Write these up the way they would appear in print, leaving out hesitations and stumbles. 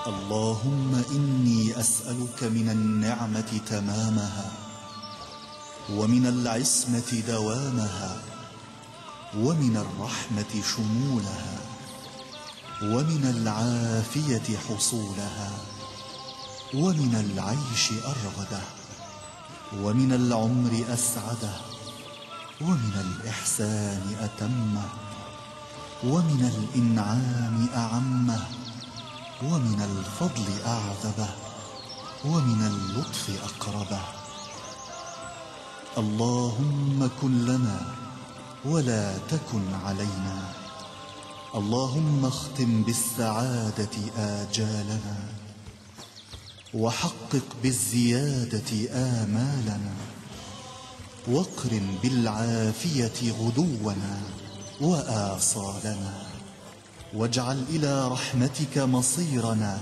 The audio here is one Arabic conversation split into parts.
اللهم إني أسألك من النعمة تمامها، ومن العصمة دوامها، ومن الرحمة شمولها، ومن العافية حصولها، ومن العيش أرغده، ومن العمر أسعده، ومن الإحسان أتمه، ومن الإنعام أعمه، ومن الفضل أعذبه، ومن اللطف أقربه. اللهم كن لنا ولا تكن علينا. اللهم اختم بالسعادة آجالنا، وحقق بالزيادة آمالنا، واقرن بالعافية غدونا وآصالنا، واجعل إلى رحمتك مصيرنا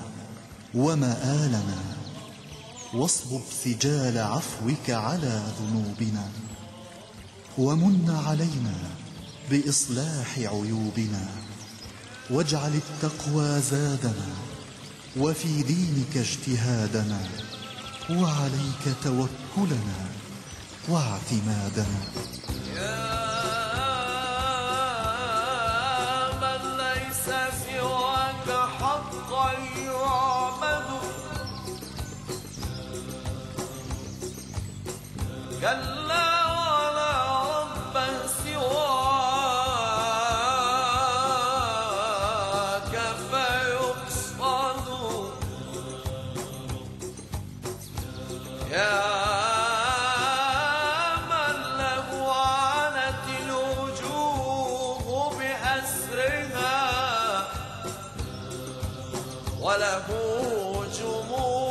ومآلنا، واصبب سجال عفوك على ذنوبنا، ومن علينا بإصلاح عيوبنا، واجعل التقوى زادنا، وفي دينك اجتهادنا، وعليك توكلنا واعتمادنا. يا من ليس سواك حقا يعبد، كلا ولا رب سواك فيقصد. يا من له عنت الوجوه بأسرها، وله جموع